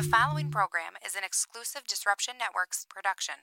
following program is an exclusive Disruption Networks production.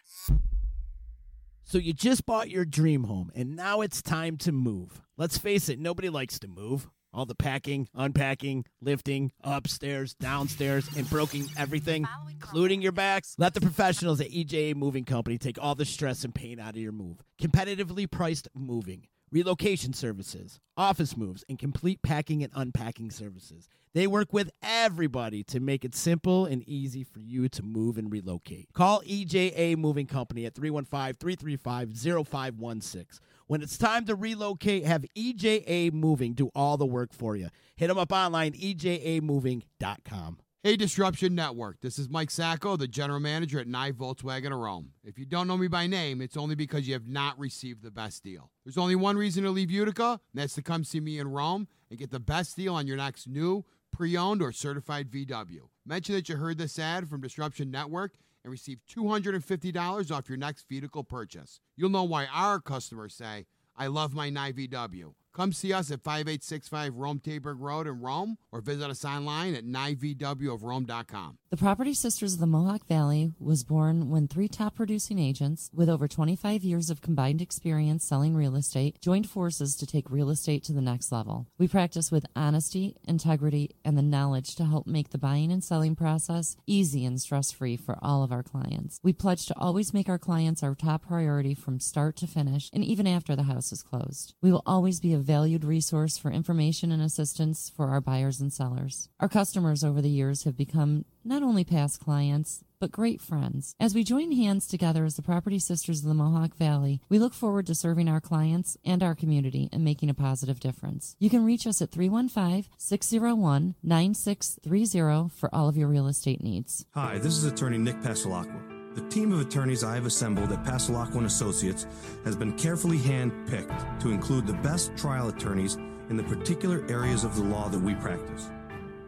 So you just bought your dream home, and now it's time to move. Let's face it, nobody likes to move. All the packing, unpacking, lifting, upstairs, downstairs, and broking everything, including your bags. Let the professionals at EJA Moving Company take all the stress and pain out of your move. Competitively priced moving, relocation services, office moves, and complete packing and unpacking services. They work with everybody to make it simple and easy for you to move and relocate. Call EJA Moving Company at 315-335-0516. When it's time to relocate, have EJA Moving do all the work for you. Hit them up online, ejamoving.com. Hey, Disruption Network. This is Mike Sacco, the general manager at Nye Volkswagen of Rome. If you don't know me by name, it's only because you have not received the best deal. There's only one reason to leave Utica, and that's to come see me in Rome and get the best deal on your next new, pre-owned, or certified VW. Mention that you heard this ad from Disruption Network and receive $250 off your next vehicle purchase. You'll know why our customers say, I love my Nye VW. Come see us at 5865 Rome Taberg Road in Rome or visit us online at nyvwofrome.com. The Property Sisters of the Mohawk Valley was born when 3 top producing agents with over 25 years of combined experience selling real estate joined forces to take real estate to the next level. We practice with honesty, integrity, and the knowledge to help make the buying and selling process easy and stress-free for all of our clients. We pledge to always make our clients our top priority from start to finish and even after the house is closed. We will always be a valued resource for information and assistance for our buyers and sellers. Our customers over the years have become not only past clients, but great friends. As we join hands together as the Property Sisters of the Mohawk Valley, we look forward to serving our clients and our community and making a positive difference. You can reach us at 315-601-9630 for all of your real estate needs. Hi, this is attorney Nick Pasalacqua. The team of attorneys I have assembled at Pasalacqua & Associates has been carefully hand-picked to include the best trial attorneys in the particular areas of the law that we practice.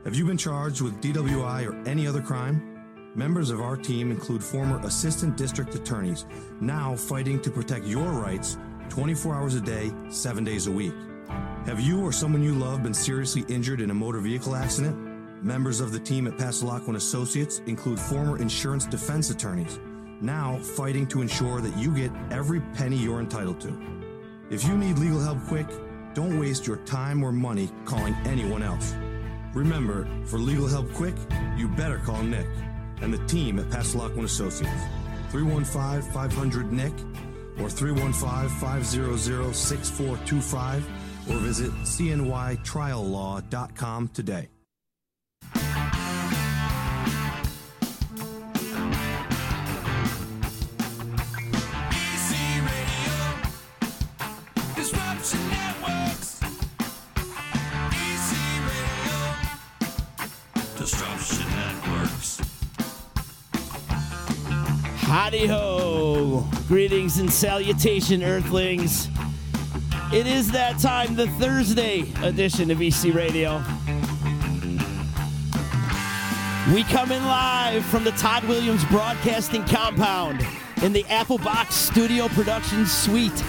Have you been charged with DWI or any other crime? Members of our team include former assistant district attorneys, now fighting to protect your rights 24 hours a day, 7 days a week. Have you or someone you love been seriously injured in a motor vehicle accident? Members of the team at Pasalacqua & Associates include former insurance defense attorneys, now fighting to ensure that you get every penny you're entitled to. If you need legal help quick, don't waste your time or money calling anyone else. Remember, for legal help quick, you better call Nick and the team at Pasalacqua & Associates. 315-500-NICK or 315-500-6425 or visit cnytriallaw.com today. Howdy-ho! Greetings and salutation, Earthlings. It is that time, the Thursday edition of EC Radio. We come in live from the Todd Williams Broadcasting Compound in the Apple Box Studio Productions Suite.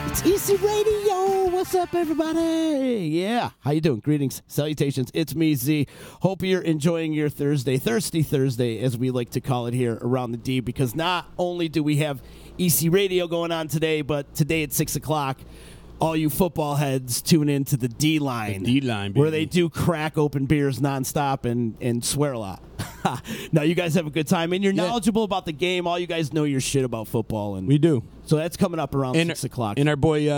It's EC Radio. What's up, everybody? Yeah. How you doing? Greetings, salutations. It's me, Z. Hope you're enjoying your Thursday, Thirsty Thursday, as we like to call it here around the D, because not only do we have EC Radio going on today, but today at 6 o'clock, all you football heads tune in to the D-Line. The D-Line, baby. Where they do crack open beers nonstop and swear a lot. Now, you guys have a good time, and you're knowledgeable about the game. All you guys know your shit about football. And we do. So that's coming up around 6 o'clock. And our boy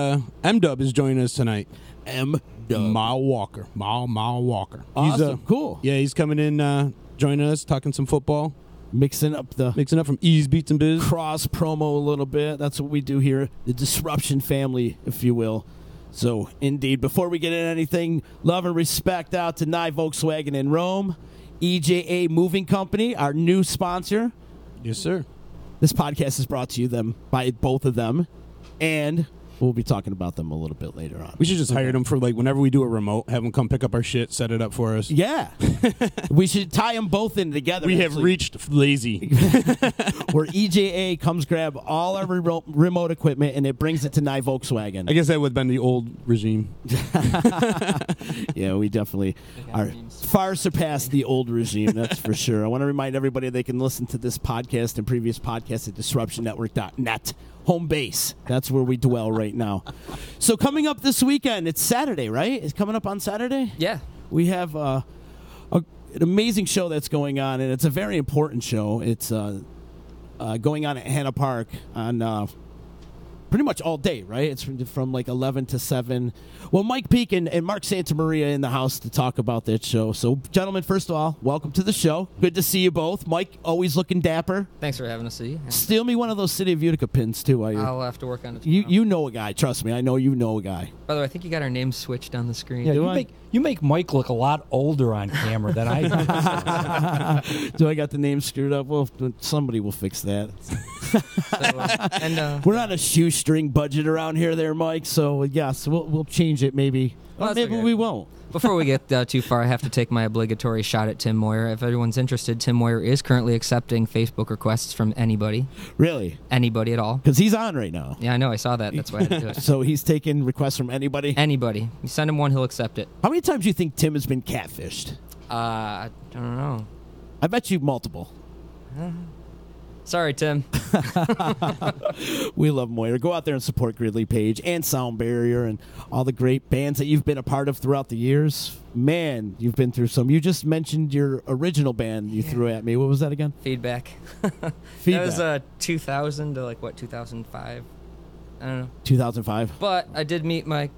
M-Dub is joining us tonight. M-Dub. Mile Walker. Mile Walker. Awesome. Cool. Yeah, he's coming in, joining us, talking some football. Mixing up from Ease Beats and Bizz. Cross promo a little bit. That's what we do here. The Disruption family, if you will. So, indeed, before we get into anything, love and respect out to Nye Volkswagen in Rome, EJA Moving Company, our new sponsor. Yes, sir. This podcast is brought to you by both of them. And We'll be talking about them a little bit later on. We should just hire them for like whenever we do a remote, have them come pick up our shit, set it up for us. Yeah. We should tie them both in together. We have reached lazy. Where EJA comes grab all our remote equipment and it brings it to Nye Volkswagen. I guess that would have been the old regime. Yeah, we definitely are far surpassed the old regime, that's for sure. I want to remind everybody they can listen to this podcast and previous podcasts at disruptionnetwork.net. Home base. That's where we dwell right now. So coming up this weekend, it's Saturday, right? It's coming up on Saturday? Yeah. We have an amazing show that's going on, and it's a very important show. It's going on at Hanna Park on pretty much all day, right? It's from like 11 to 7. Well, Mike Peak and Mark Santamaria in the house to talk about that show. So, gentlemen, first of all, welcome to the show. Good to see you both. Mike, always looking dapper. Thanks for having us, see. Steal me one of those City of Utica pins, too. I'll have to work on it tomorrow. You know a guy. Trust me. I know you know a guy. By the way, I think you got our names switched on the screen. Yeah, you make Mike look a lot older on camera than I do. Do I got the name screwed up? Well, somebody will fix that. We're on a shoestring budget around here there, Mike, so yes, we'll change it maybe. Well, Maybe okay. we won't. Before we get too far, I have to take my obligatory shot at Tim Moyer. If everyone's interested, Tim Moyer is currently accepting Facebook requests from anybody. Really? Anybody at all. Because he's on right now. Yeah, I know. I saw that. That's why I had to do it. So he's taking requests from anybody? Anybody. You send him one, he'll accept it. How many times do you think Tim has been catfished? I don't know. I bet you multiple. Sorry, Tim. We love Moyer. Go out there and support Gridley Page and Sound Barrier and all the great bands that you've been a part of throughout the years. Man, you've been through some. You just mentioned your original band you threw at me. What was that again? Feedback. Feedback. That was 2000 to 2005. I don't know. 2005. But I did meet my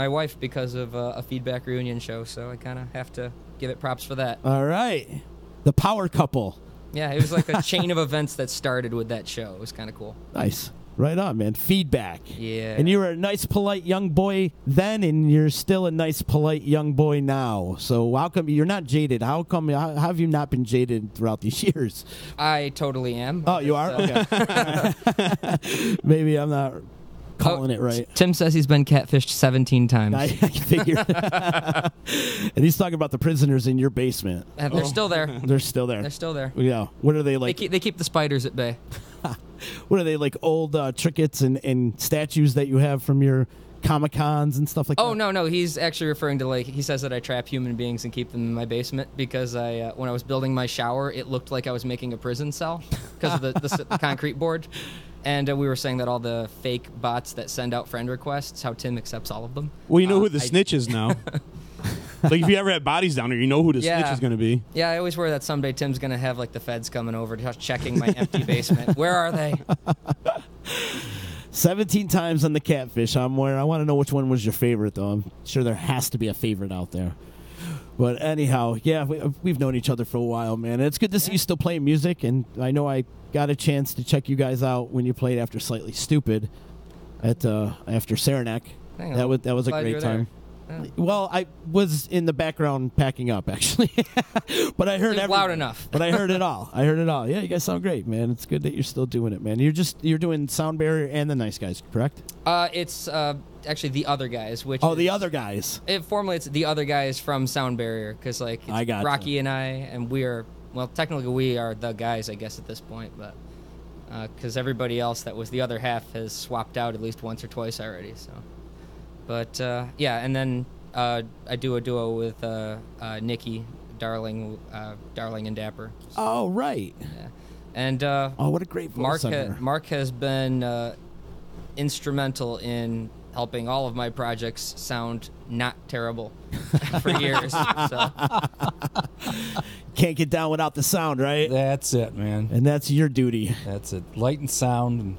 wife because of a Feedback reunion show, so I kind of have to give it props for that. All right. The power couple. Yeah, it was like a chain of events that started with that show. It was kind of cool. Nice. Right on, man. Feedback. Yeah. And you were a nice, polite young boy then, and you're still a nice, polite young boy now. So how come you're not jaded? How have you not been jaded throughout these years? I totally am. Oh, you are? Okay. Maybe I'm not calling it right. Tim says he's been catfished 17 times. I figured. And he's talking about the prisoners in your basement. They're still there. They're still there. They're still there. Yeah. What are they like? They keep the spiders at bay. What are they like? Old trinkets and statues that you have from your Comic-Cons and stuff like that? Oh, no. He's actually referring to, he says that I trap human beings and keep them in my basement because when I was building my shower, it looked like I was making a prison cell because of the concrete board. And we were saying that all the fake bots that send out friend requests, how Tim accepts all of them. Well, you know who the snitch is now. Like, if you ever had bodies down there, you know who the snitch is going to be. Yeah, I always worry that someday Tim's going to have, the feds coming over to checking my empty basement. Where are they? 17 times on the catfish. I want to know which one was your favorite, though. I'm sure there has to be a favorite out there. But anyhow, yeah, we've known each other for a while, man. It's good to see you still playing music, and I know I got a chance to check you guys out when you played After Slightly Stupid after Saranac. That was a great time. Yeah. Well, I was in the background packing up, actually. But I heard loud enough. But I heard it all. Yeah, you guys sound great, man. It's good that you're still doing it, man. You're doing Sound Barrier and the Nice Guys, correct? It's actually the Other Guys, which the Other Guys. Formally, it's the Other Guys from Sound Barrier because it's I gotcha. Rocky and I, and technically we are the guys, I guess, at this point, but because everybody else that was the other half has swapped out at least once or twice already. So, but yeah, and then I do a duo with Nikki, Darling and Dapper. Oh, right. Yeah. And what a great voice. Mark has been instrumental in helping all of my projects sound not terrible for years. So. Can't get down without the sound, right? That's it, man. And that's your duty. That's it. Light and sound, and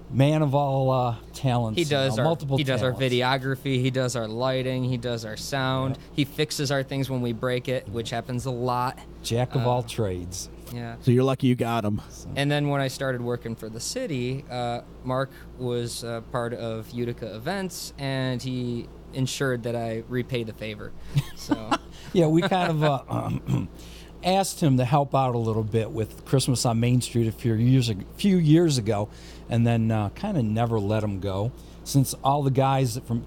man of all talents. He does multiple. He does our talents. videography. He does our lighting. He does our sound. Yeah. He fixes our things when we break it, which happens a lot. Jack of all trades. Yeah. So you're lucky you got him. And then when I started working for the city, Mark was part of Utica events, and he ensured that I repay the favor. So yeah, we kind of asked him to help out a little bit with Christmas on Main Street a few years ago, and then kind of never let him go. Since all the guys from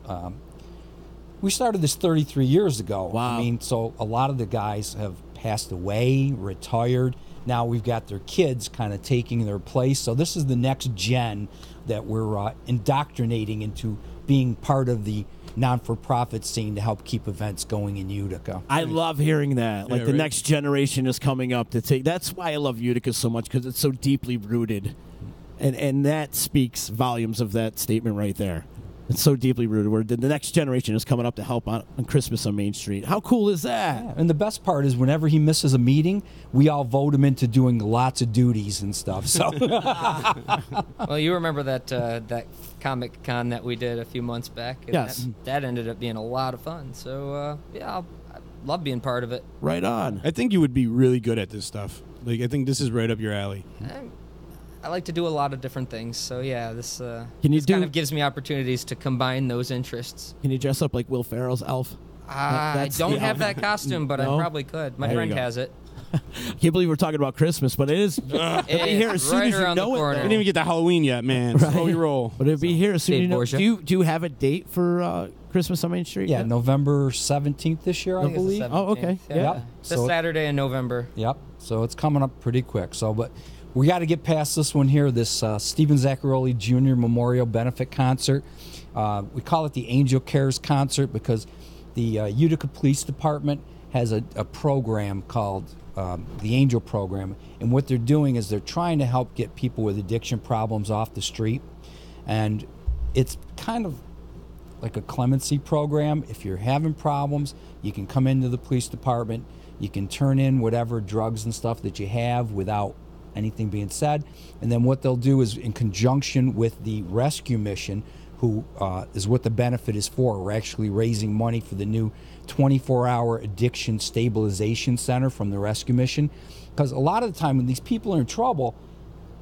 we started this 33 years ago. Wow. I mean, so a lot of the guys have passed away, retired. Now we've got their kids kind of taking their place. So this is the next gen that we're indoctrinating into being part of the non-for-profit scene to help keep events going in Utica. I love hearing that. Like Yeah, the right. next generation is coming up to take. That's why I love Utica so much, because it's so deeply rooted, and that speaks volumes of that statement right there. It's so deeply rooted. Where the next generation is coming up to help on Christmas on Main Street. How cool is that? Yeah, and the best part is whenever he misses a meeting, we all vote him into doing lots of duties and stuff. So, Well, you remember that Comic Con that we did a few months back? And Yes. That ended up being a lot of fun. So, I love being part of it. Right on. I think you would be really good at this stuff. Like, I think this is right up your alley. I like to do a lot of different things. So, yeah, this Can you kind do? of gives me opportunities to combine those interests. Can you dress up like Will Ferrell's elf? I That's don't the have elf. that costume, but No? I probably could. My There you friend go. has it. Can't believe we're talking about Christmas, but it is. It'll be here as soon right as you around the know it. corner. We though. didn't even get to Halloween yet, man. Slowly roll. But it'll be here as soon as Dave you know. Borgia. Do you have a date for Christmas on Main Street? yeah, yet? November 17th this year, I think it's the believe. 17th. Oh, okay. Yeah. Yep. This So- Saturday in November. Yep. So it's coming up pretty quick. So, but we got to get past this one here. This Stephen Zaccaroli Jr. Memorial Benefit Concert. We call it the Angel Cares Concert because the Utica Police Department has a program called the Angel Program, and what they're doing is they're trying to help get people with addiction problems off the street, and it's kind of like a clemency program. If you're having problems, you can come into the police department, you can turn in whatever drugs and stuff that you have without anything being said, and then what they'll do is in conjunction with the rescue mission, who is what the benefit is for. We're actually raising money for the new 24-hour addiction stabilization center from the rescue mission, because a lot of the time when these people are in trouble,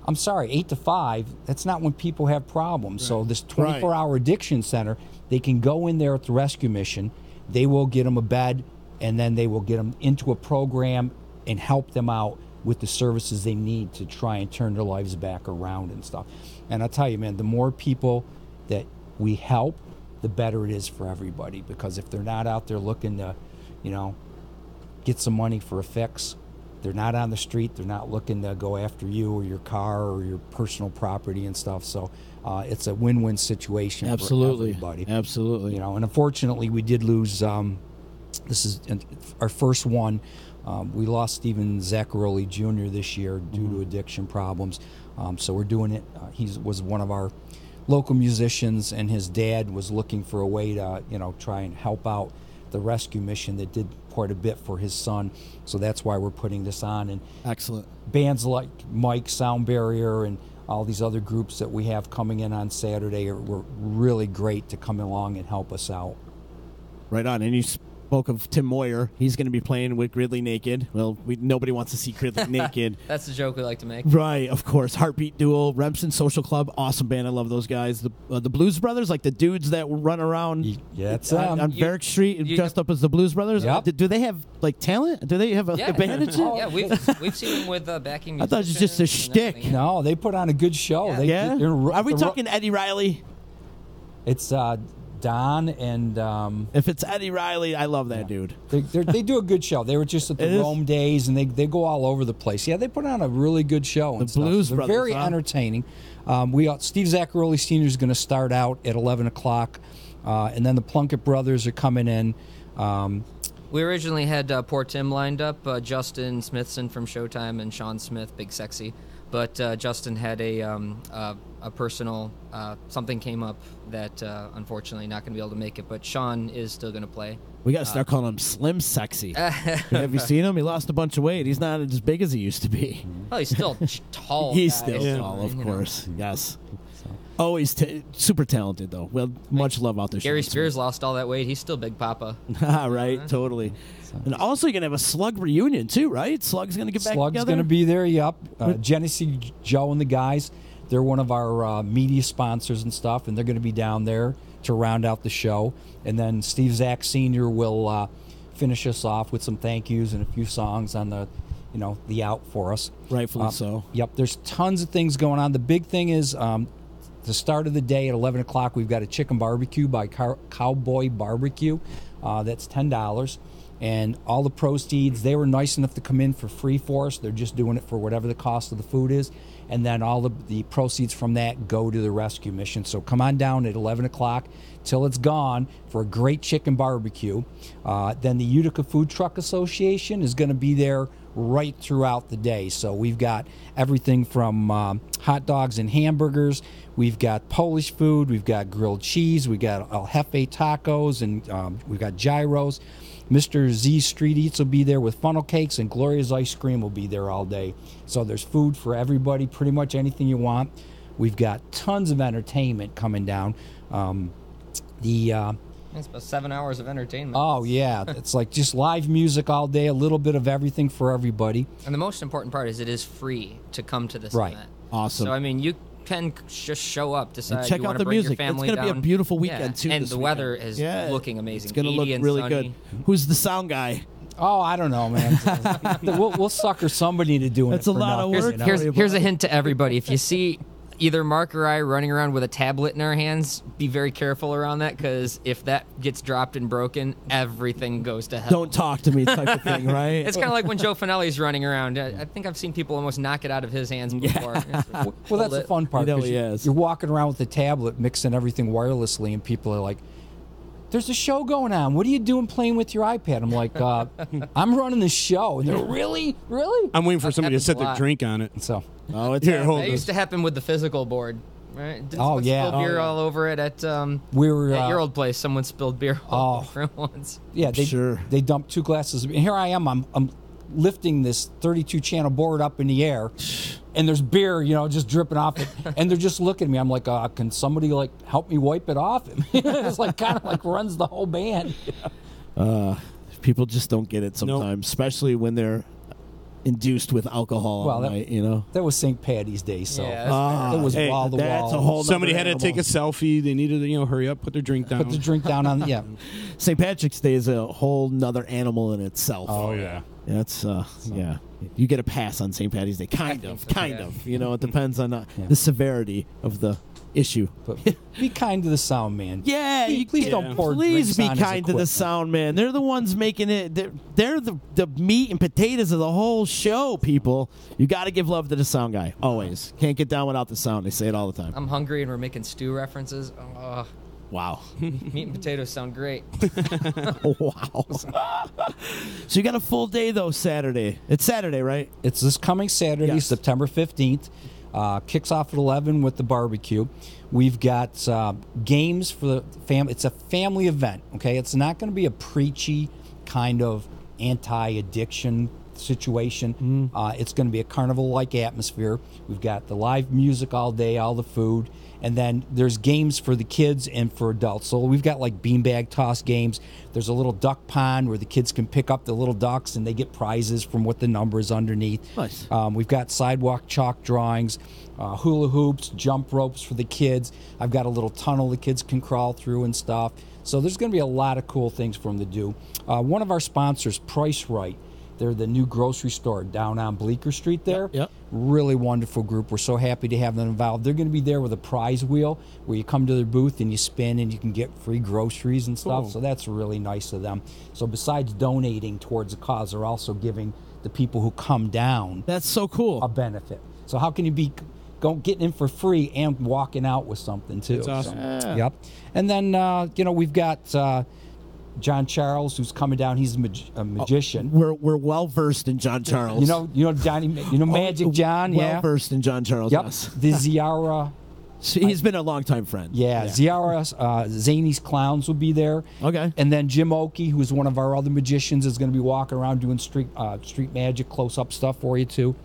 I'm sorry, 8 to 5, that's not when people have problems. Right. So this 24-hour addiction center, they can go in there at the rescue mission, they will get them a bed, and then they will get them into a program and help them out with the services they need to try and turn their lives back around and stuff. And I'll tell you, man, the more people that we help, the better it is for everybody, because if they're not out there looking to, get some money for a fix, they're not on the street, they're not looking to go after you or your car or your personal property and stuff. So it's a win-win situation Absolutely. for everybody. Absolutely. And unfortunately we did lose, this is our first one. We lost Stephen Zaccaroli Jr. this year due to addiction problems. So we're doing it. He was one of our local musicians, and his dad was looking for a way to, try and help out the rescue mission that did quite a bit for his son. So that's why we're putting this on. And Excellent. bands like Mike, Sound Barrier, and all these other groups that we have coming in on Saturday were really great to come along and help us out. Right on. And you spoke of Tim Moyer. He's going to be playing with Gridley Naked. Well, nobody wants to see Gridley Naked. That's the joke we like to make. Right, of course. Heartbeat Duel, Remsen Social Club, awesome band. I love those guys. The Blues Brothers, like the dudes that run around That's on Barrack Street dressed up as the Blues Brothers. Yep. Do they have like talent? Do they have a band? Yeah, we've seen them with backing musicians. I thought it was just a shtick. No, they put on a good show. Yeah. Are we talking Eddie Riley? It's Don and If it's Eddie Riley, I love that dude. they do a good show. They were just at the Rome Days, and they go all over the place. Yeah, they put on a really good show. The Blues They're Brothers, very huh? entertaining. Steve Zaccaroli Sr. is going to start out at 11 o'clock, and then the Plunkett Brothers are coming in. We originally had Poor Tim lined up, Justin Smithson from Showtime and Sean Smith, Big Sexy. But Justin had a personal something came up that unfortunately not going to be able to make it. But Sean is still going to play. We got to start calling him Slim Sexy. Have you seen him? He lost a bunch of weight. He's not as big as he used to be. Well, he's still tall. He's guy, still so, tall, of you know. course. Yes. Oh, he's super talented, though. Well, much love out there. Gary Sean Spears lost all that weight. He's still Big Papa. Right, totally. And also, you're going to have a Slug reunion, too, right? Slug's going to get back Slug's together? going to be there, yep. Genesee Joe and the guys, they're one of our media sponsors and stuff, and they're going to be down there to round out the show. And then Steve Zach Sr. will finish us off with some thank yous and a few songs on the, the out for us. Rightfully so. Yep, there's tons of things going on. The big thing is the start of the day at 11 o'clock, we've got a chicken barbecue by Cowboy Barbecue. That's $10. And all the proceeds, they were nice enough to come in for free for us. They're just doing it for whatever the cost of the food is. And then all the proceeds from that go to the rescue mission. So come on down at 11 o'clock till it's gone for a great chicken barbecue. Then the Utica Food Truck Association is going to be there right throughout the day. So we've got everything from hot dogs and hamburgers. We've got Polish food. We've got grilled cheese. We've got El Jefe tacos, and we've got gyros. Mr. Z Street Eats will be there with funnel cakes, and Gloria's Ice Cream will be there all day. So there's food for everybody, pretty much anything you want. We've got tons of entertainment coming down. It's about 7 hours of entertainment. Oh, yeah. It's like just live music all day, a little bit of everything for everybody. And the most important part is it is free to come to this event. Awesome. So, I mean, you can just show up, decide and check you out want the to bring music. your family it's going to be a beautiful weekend, too. And this the weekend. weather is looking amazing. It's going to look and really sunny. good. Who's the sound guy? Oh, I don't know, man. we'll sucker somebody into doing That's it. a lot of work. Here's a hint to everybody. If you see either Mark or I running around with a tablet in our hands, be very careful around that, because if that gets dropped and broken, everything goes to hell. Don't talk to me type of thing, right? It's kind of like when Joe Finelli's running around. I think I've seen people almost knock it out of his hands before. Well, that's the fun part. You're walking around with the tablet, mixing everything wirelessly, and people are like, there's a show going on. What are you doing playing with your iPad? I'm like, I'm running the show. And they're really? I'm waiting for somebody to set their drink on it. So, that used to happen with the physical board. Right? Didn't someone spill beer all over it at your old place? Someone spilled beer all over it once. Yeah, they dumped 2 glasses. And here I am. I'm lifting this 32-channel board up in the air, and there's beer, just dripping off it. And they're just looking at me. I'm like, can somebody help me wipe it off? It's kind of runs the whole band. People just don't get it sometimes, especially when they're induced with alcohol all night, That was St. Patty's Day, so it was wall to that's wall. A whole Somebody had to take a selfie. They needed to, hurry up, put their drink down. Put the drink down on, St. Patrick's Day is a whole nother animal in itself. Oh, yeah. That's, yeah. You get a pass on St. Patty's Day. Kind of. It depends on the severity of the issue. But be kind to the sound man. Yeah, please don't pour Please drinks be on kind to the sound man. They're the ones making it. They're the meat and potatoes of the whole show, people. You got to give love to the sound guy. Always. Can't get down without the sound. They say it all the time. I'm hungry and we're making stew references. Wow. Meat and potatoes sound great. Wow. So you got a full day, though, Saturday. It's Saturday, right? It's this coming Saturday, September 15th. Kicks off at 11 with the barbecue. We've got games for the family. It's a family event, okay? It's not going to be a preachy kind of anti-addiction situation. It's going to be a carnival-like atmosphere. We've got the live music all day, all the food. And then there's games for the kids and for adults. So we've got beanbag toss games. There's a little duck pond where the kids can pick up the little ducks and they get prizes from what the number is underneath. Nice. We've got sidewalk chalk drawings, hula hoops, jump ropes for the kids. I've got a little tunnel the kids can crawl through and stuff. So there's going to be a lot of cool things for them to do. One of our sponsors, Price Right, they're the new grocery store down on Bleecker Street there. Yep. Really wonderful group. We're so happy to have them involved. They're going to be there with a prize wheel where you come to their booth and you spin and you can get free groceries and stuff. Cool. So that's really nice of them. So besides donating towards the cause, they're also giving the people who come down That's so cool. a benefit. So how can you be getting in for free and walking out with something too? That's awesome. So, yep. And then we've got John Charles, who's coming down. He's a magician. We're well versed in John Charles. You know Johnny. Magic John. Well versed in John Charles. Yep. Yes. The Z.A.R.E. He's been a longtime friend. Yeah. Z.A.R.E. Zany's Clowns will be there. Okay. And then Jim Oakey, who's one of our other magicians, is going to be walking around doing street magic, close up stuff for you too.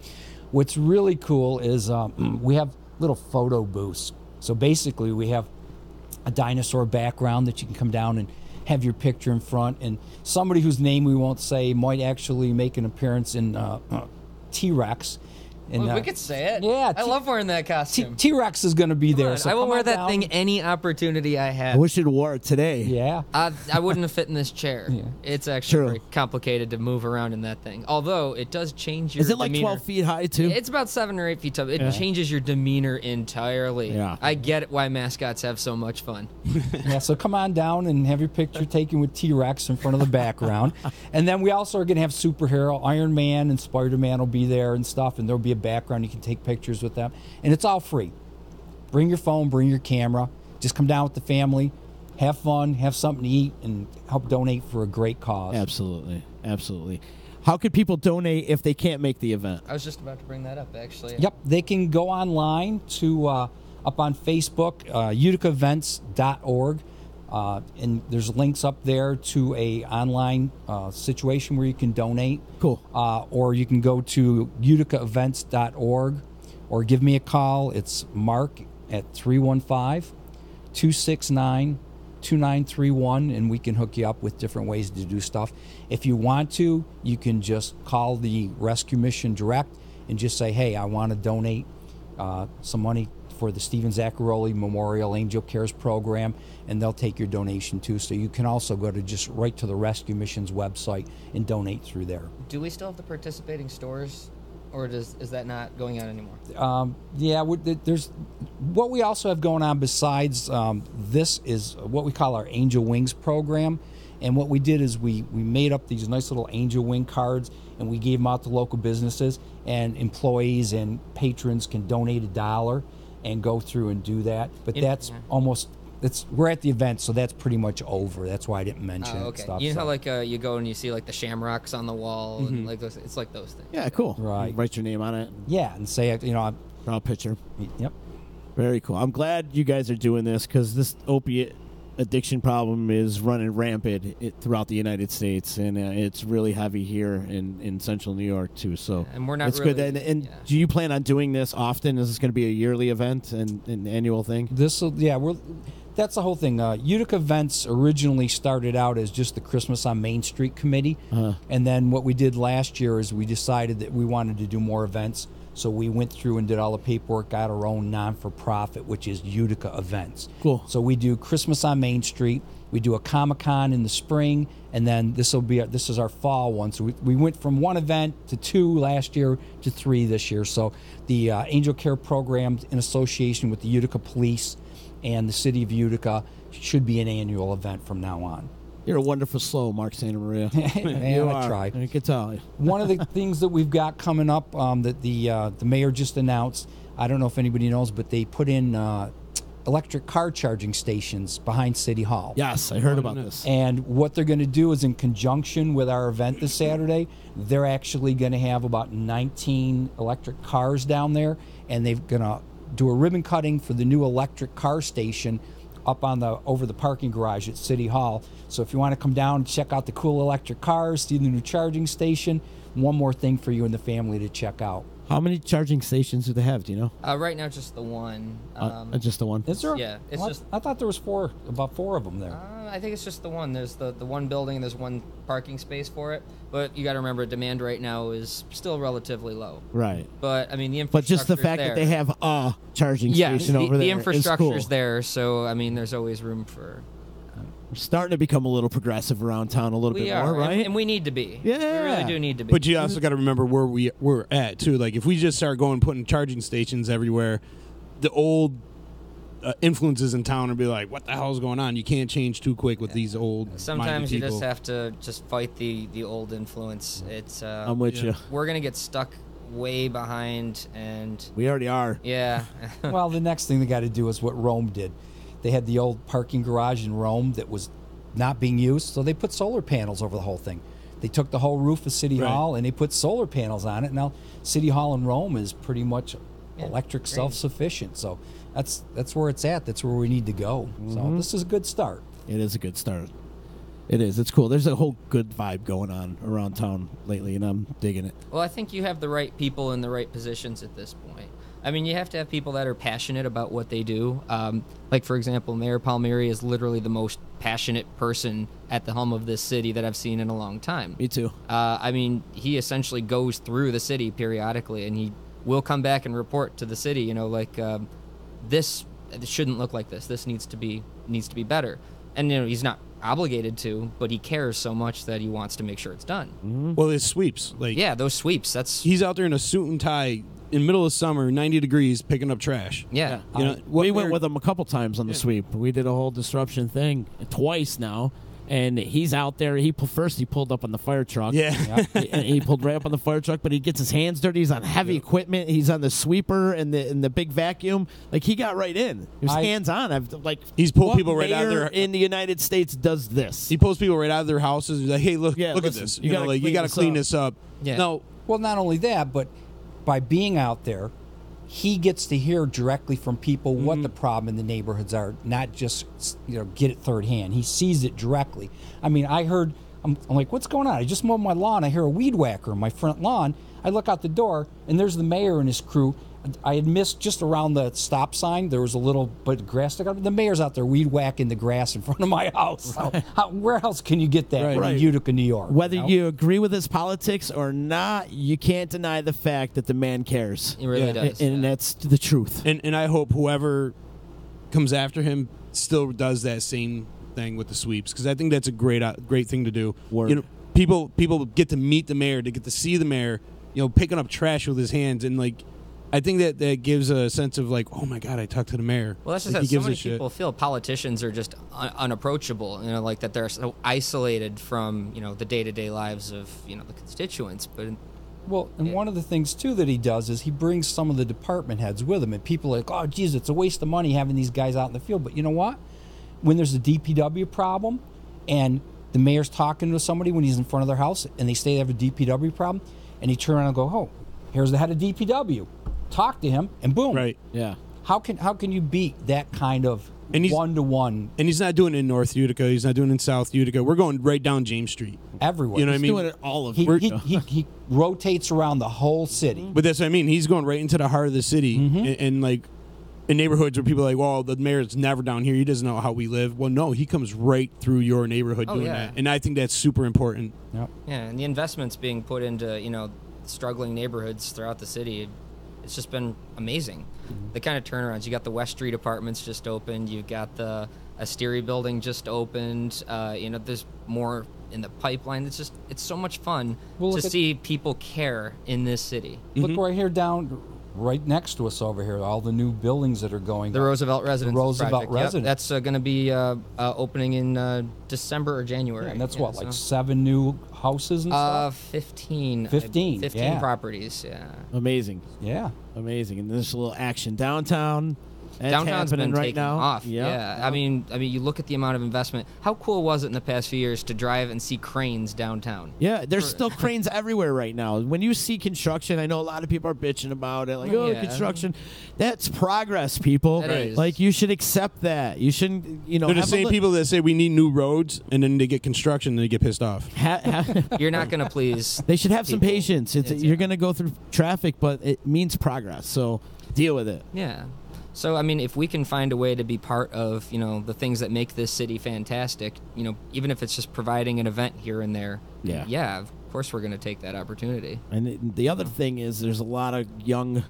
What's really cool is we have little photo booths. So basically, we have a dinosaur background that you can come down and have your picture in front, and somebody whose name we won't say might actually make an appearance in T-Rex. And, we could say it. Yeah, I love wearing that costume. T-Rex is going to be there. So I will come wear on that down. thing any opportunity I have. I wish it wore it today. Yeah. I wouldn't have fit in this chair. Yeah. It's actually True. very complicated to move around in that thing. Although it does change your Is it like demeanor. 12 feet high, too? It's about 7 or 8 feet tall. It changes your demeanor entirely. Yeah. I get it why mascots have so much fun. Yeah, so come on down and have your picture taken with T-Rex in front of the background. And then we also are going to have superhero. Iron Man and Spider-Man will be there and stuff, and there'll be a background. You can take pictures with them. And it's all free. Bring your phone, bring your camera. Just come down with the family, have fun, have something to eat, and help donate for a great cause. Absolutely. Absolutely. How could people donate if they can't make the event? I was just about to bring that up, actually. Yep, they can go online to up on Facebook, uticaevents.org. And there's links up there to a online situation where you can donate. Cool. Or you can go to uticaevents.org or give me a call. It's Mark at 315-269-2931, and we can hook you up with different ways to do stuff. If you want to, you can just call the rescue mission direct and just say, hey, I want to donate some money for the Stephen Zaccaroli Memorial Angel Cares program, and they'll take your donation too. So you can also go to just right to the Rescue Mission's website and donate through there. Do we still have the participating stores, or is that not going on anymore? Yeah, there's what we also have going on besides this is what we call our Angel Wings program. And what we did is we made up these nice little Angel Wing cards, and we gave them out to local businesses, and employees and patrons can donate $1 and go through and do that. But that's almost, we're at the event, so that's pretty much over. That's why I didn't mention it. Okay. Stuff, You know so. how like you go and you see like the shamrocks on the wall, and like those, it's like those things. Yeah, cool. Right. You write your name on it. Yeah, and say, Draw a picture. Yep. Very cool. I'm glad you guys are doing this because this opiate addiction problem is running rampant throughout the United States, and it's really heavy here in central New York too. So and we're not it's really, good. And do you plan on doing this often? Is this going to be a yearly event and an annual thing? That's the whole thing. Utica Events originally started out as just the Christmas on Main Street committee, and then what we did last year is we decided that we wanted to do more events. So we went through and did all the paperwork, got our own non-for-profit, which is Utica Events. Cool. So we do Christmas on Main Street. We do a Comic-Con in the spring, and then this is our fall one. So we went from one event to 2 last year to 3 this year. So the Angel Care program in association with the Utica Police and the City of Utica should be an annual event from now on. You're a wonderful soul, Mark Santa Maria. Man, I try. I can tell. One of the things that we've got coming up that the mayor just announced, I don't know if anybody knows, but they put in electric car charging stations behind City Hall. Yes, I heard about this. And what they're going to do is in conjunction with our event this Saturday, they're actually going to have about 19 electric cars down there, and they're going to do a ribbon cutting for the new electric car station up on over the parking garage at City Hall. So if you want to come down and check out the cool electric cars, see the new charging station, one more thing for you and the family to check out. How many charging stations do they have? Do you know? Right now, just the one. Just the one. Is there? Yeah, it's just. I thought there was about four of them there. I think it's just the one. There's the one building. There's one parking space for it. But you got to remember, demand right now is still relatively low. Right. But I mean, the But just the fact there. that they have a charging station over there, the infrastructure's is cool. there. So I mean, there's always room for. We're starting to become a little progressive around town, a little bit more, right? And we need to be. Yeah. We really do need to be. But you also got to remember where we're at too. Like if we just start putting charging stations everywhere, the old influences in town will be like, "What the hell is going on?" You can't change too quick with these old. Sometimes you people. just have to fight the old influence. It's. I'm with you. We're gonna get stuck way behind, and We already are. yeah. Well, the next thing they got to do is what Rome did. They had the old parking garage in Rome that was not being used, so they put solar panels over the whole thing. They took the whole roof of City Hall and they put solar panels on it. Now, City Hall in Rome is pretty much electric self-sufficient. So that's where it's at. That's where we need to go. So this is a good start. It is a good start. It is. It's cool. There's a whole good vibe going on around town lately, and I'm digging it. Well, I think you have the right people in the right positions at this point. I mean, you have to have people that are passionate about what they do. Like, for example, Mayor Palmieri is literally the most passionate person at the helm of this city that I've seen in a long time. Me too. I mean, he essentially goes through the city periodically, and he will come back and report to the city, you know, like this shouldn't look like this. This needs to be better. And you know, he's not obligated to, but he cares so much that he wants to make sure it's done. Mm-hmm. Well, his sweeps, like yeah, those sweeps. He's out there in a suit and tie in the middle of summer, 90 degrees, picking up trash. Yeah, you know, we went with him a couple times on the sweep. We did a whole disruption thing twice now. And he's out there. He pulled up on the fire truck. Yeah. He pulled right up on the fire truck, but he gets his hands dirty. He's on heavy equipment. He's on the sweeper and the big vacuum. Like, he got right in. His hands on. He's pulled people right out of their in the United States does this. He pulls people right out of their houses. He's like, hey, look listen, at this. You got to clean this up. Yeah. No. Well, not only that, but by being out there, he gets to hear directly from people what the problem in the neighborhoods are, not just get it third hand. He sees it directly. I mean, I'm like, what's going on? I just mowed my lawn. I hear a weed whacker in my front lawn. I look out the door, and there's the mayor and his crew. I had missed just around the stop sign. There was a little bit of grass stuck up. The mayor's out there weed whacking the grass in front of my house. Where else can you get that in Utica, New York? Whether you agree with his politics or not, you can't deny the fact that the man cares. He really does. And that's the truth. And I hope whoever comes after him still does that same thing with the sweeps, because I think that's a great thing to do. Word. You know, people get to meet the mayor, they get to see the mayor, picking up trash with his hands, and like, I think that gives a sense of like, oh my God, I talked to the mayor. Well, that's just like, that so many people feel politicians are just unapproachable. Like that they're so isolated from the day-to-day lives of the constituents. But one of the things too that he does is he brings some of the department heads with him, and people are like, oh geez, it's a waste of money having these guys out in the field. But you know what? When there's a DPW problem, and the mayor's talking to somebody when he's in front of their house, and they say they have a DPW problem, and he turn around and go, oh, here's the head of DPW. Talk to him, and boom. Right. Yeah. How can you beat that kind of one-to-one? And he's not doing it in North Utica. He's not doing it in South Utica. We're going right down James Street. Everywhere. You know what I mean? He's doing it all of Utica. He rotates around the whole city. But that's what I mean. He's going right into the heart of the city, and like in neighborhoods where people are like, well, the mayor's never down here. He doesn't know how we live. Well, no, he comes right through your neighborhood doing that. And I think that's super important. Yep. Yeah, and the investments being put into struggling neighborhoods throughout the city. It's just been amazing. The kind of turnarounds. You got the West Street apartments just opened. You've got the Asteria building just opened. There's more in the pipeline. It's so much fun to see people care in this city. Look right here right next to us over here, all the new buildings that are going. The Roosevelt Residence. The Roosevelt Residence. Yep, that's going to be opening in December or January. Yeah, and that's like 7 new houses and stuff? 15. 15, 15 properties, yeah. Amazing. Yeah. Amazing. And there's a little action downtown. That's Downtown's happening been right taking now. off. Yep. Yeah. I mean, you look at the amount of investment. How cool was it in the past few years to drive and see cranes downtown? Yeah, there's still cranes everywhere right now. When you see construction, I know a lot of people are bitching about it, like, construction. That's progress, people. That is. Like, you should accept that. You shouldn't, They're the same people that say we need new roads, and then they get construction and they get pissed off. You're not going to please. They should have some people. patience. You're going to go through traffic, but it means progress. So deal with it. Yeah. So, I mean, if we can find a way to be part of, the things that make this city fantastic, even if it's just providing an event here and there, of course we're going to take that opportunity. And the other thing is there's a lot of young,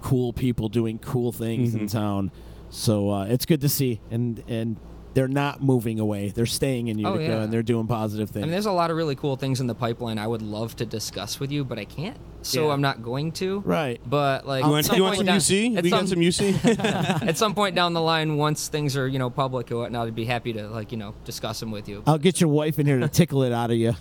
cool people doing cool things in town. So it's good to see. And they're not moving away. They're staying in Utica, and they're doing positive things. I mean, there's a lot of really cool things in the pipeline I would love to discuss with you, but I can't. So I'm not going to. Right. But like, you want some UC? We got some UC. At some point down the line, once things are public or whatnot, I'd be happy to discuss them with you. I'll get your wife in here to tickle it out of you.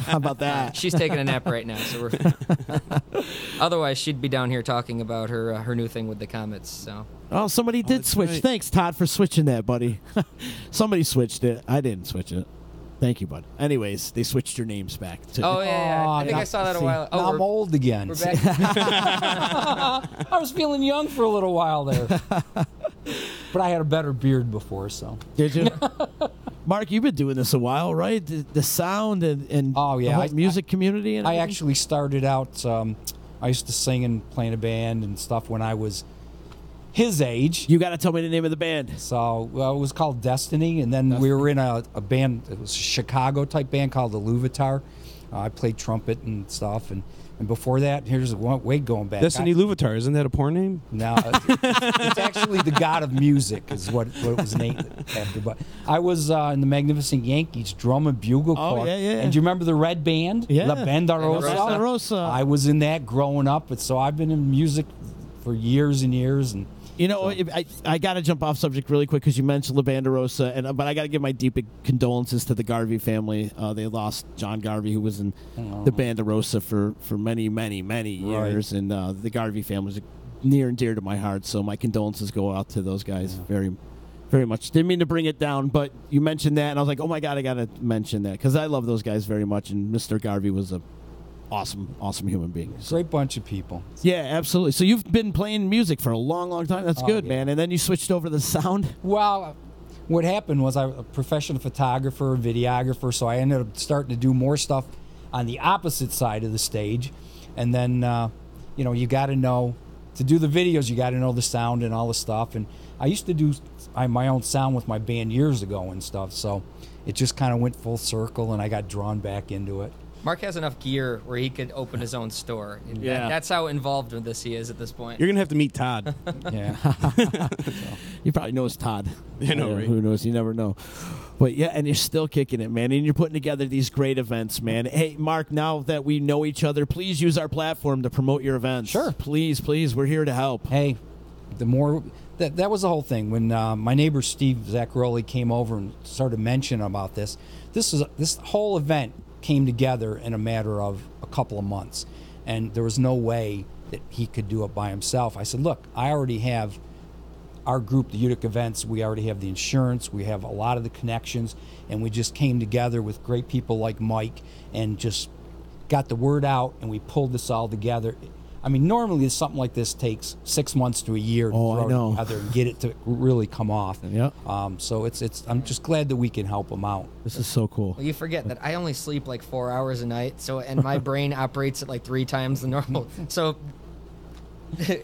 How about that? She's taking a nap right now, so we're. Otherwise, she'd be down here talking about her new thing with the Comets. So. Oh, somebody did switch. Right. Thanks, Todd, for switching that, buddy. Somebody switched it. I didn't switch it. Thank you, bud. Anyways, they switched your names back. Oh, yeah. I think I saw that a while ago. I'm old again. We're back. I was feeling young for a little while there. But I had a better beard before, so. Did you? Mark, you've been doing this a while, right? The sound and the whole music community? And I actually started out, I used to sing and play in a band and stuff when I was his age. You got to tell me the name of the band. So it was called Destiny, and then we were in a band. It was a Chicago type band called the Louvatar. I played trumpet and stuff, and before that, here's way going back. Destiny Louvetar, isn't that a porn name? No, it's actually the god of music is what it was named after. But I was in the Magnificent Yankees drum and bugle corps. Yeah. And do you remember the Red Band? Yeah. La Banda Rosa. Banda Rosa. I was in that growing up, and so I've been in music for years and years. And You know, I got to jump off subject really quick because you mentioned La Banda Rosa, but I got to give my deep condolences to the Garvey family. They lost John Garvey, who was in the Banda Rosa for many, many, many years, and the Garvey family is near and dear to my heart. So my condolences go out to those guys very, very much. Didn't mean to bring it down, but you mentioned that, and I was like, oh my God, I got to mention that because I love those guys very much, and Mr. Garvey was a awesome human being. Great bunch of people. Yeah, absolutely. So you've been playing music for a long time. That's good, man. And then you switched over to the sound? Well, what happened was I was a professional photographer, videographer, so I ended up starting to do more stuff on the opposite side of the stage. And then, you got to know, to do the videos, you got to know the sound and all the stuff. And I used to do my own sound with my band years ago and stuff, so it just kind of went full circle, and I got drawn back into it. Mark has enough gear where he could open his own store. Yeah. That's how involved with this he is at this point. You're going to have to meet Todd. Yeah. You probably knows Todd. I know, right? Who knows? You never know. But yeah, and you're still kicking it, man. And you're putting together these great events, man. Hey, Mark, now that we know each other, please use our platform to promote your events. Sure. Please. We're here to help. Hey, the more... That was the whole thing. When my neighbor Steve Zaccaroli came over and started mentioning about this whole event came together in a matter of a couple of months, and there was no way that he could do it by himself. I said, look, I already have our group, the Utica Events. We already have the insurance, we have a lot of the connections, and we just came together with great people like Mike and just got the word out, and we pulled this all together. I mean, normally something like this takes 6 months to a year to throw it together and get it to really come off. Yeah. So I'm just glad that we can help them out. This is so cool. Well, you forget that I only sleep like 4 hours a night, and my brain operates at like 3 times the normal. So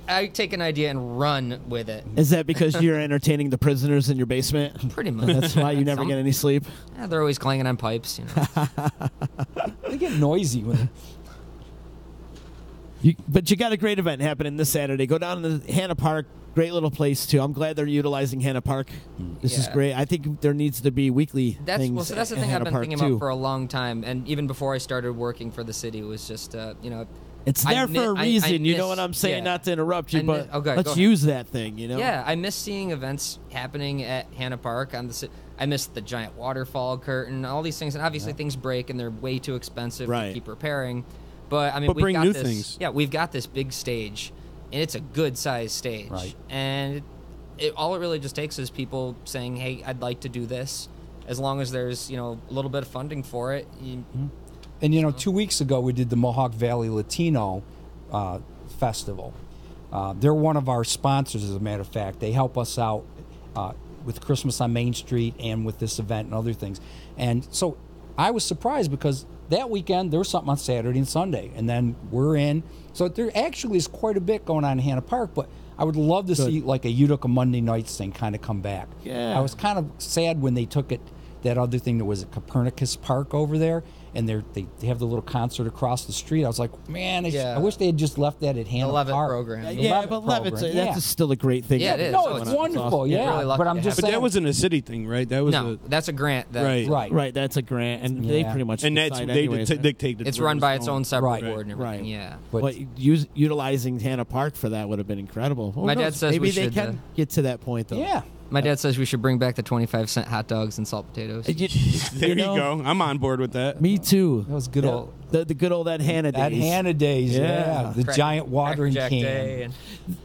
I take an idea and run with it. Is that because you're entertaining the prisoners in your basement? Pretty much. That's why you never get any sleep? Yeah, they're always clanging on pipes. They get noisy when But you got a great event happening this Saturday. Go down to the Hanna Park. Great little place, too. I'm glad they're utilizing Hanna Park. This is great. I think there needs to be weekly things. So that's the thing I've been thinking about for a long time. And even before I started working for the city, was just, it's there for a reason. You know what I'm saying? Not to interrupt you, but let's use that thing, Yeah, I miss seeing events happening at Hanna Park. I miss the giant waterfall curtain, all these things. And obviously things break, and they're way too expensive to keep repairing. But I mean, we've got this. Things. Yeah, we've got this big stage, and it's a good sized stage. Right. And all it really just takes is people saying, "Hey, I'd like to do this," as long as there's a little bit of funding for it. And 2 weeks ago we did the Mohawk Valley Latino Festival. They're one of our sponsors, as a matter of fact. They help us out with Christmas on Main Street and with this event and other things. And so I was surprised because that weekend there was something on Saturday and Sunday, and then we're in. So there actually is quite a bit going on in Hanna Park, but I would love to see like a Utica Monday nights thing kind of come back. Yeah. I was kind of sad when they took it, that other thing that was at Copernicus Park over there, and they have the little concert across the street. I was like, man, I wish they had just left that at Hanna The Levitt Park. program. But Levitt's that's still a great thing. Yeah, it is. No, it's wonderful. You're really lucky but I'm to just have saying. But that wasn't a city thing, right? That was that's a grant. Right. That's a grant, and they pretty much and that's decide they anyways, dictate. It's run by its own separate Right. board and everything. Right. Yeah. But utilizing Hanna Park for that would have been incredible. My dad says maybe we they should, can get to that point, though. Yeah. My dad says we should bring back the 25-cent hot dogs and salt potatoes. There you go. I'm on board with that. Me too. That was good old. The good old Hanna days. At Hanna days, Yeah. the giant watering Cracker Jack can. Day and-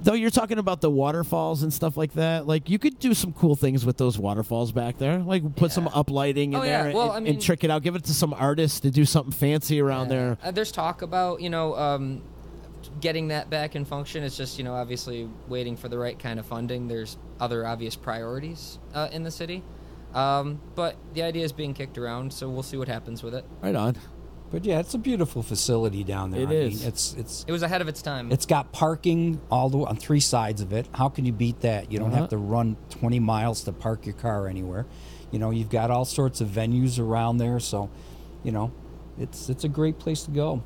Though you're talking about the waterfalls and stuff like that, like you could do some cool things with those waterfalls back there. Like put some uplighting in there and trick it out. Give it to some artists to do something fancy around there. There's talk about, getting that back in function. It's just, obviously waiting for the right kind of funding. There's other obvious priorities in the city. But the idea is being kicked around, so we'll see what happens with it. Right on. But yeah, it's a beautiful facility down there. It is. It was ahead of its time. It's got parking all the way on 3 sides of it. How can you beat that? You don't have to run 20 miles to park your car anywhere. You've got all sorts of venues around there, so it's a great place to go.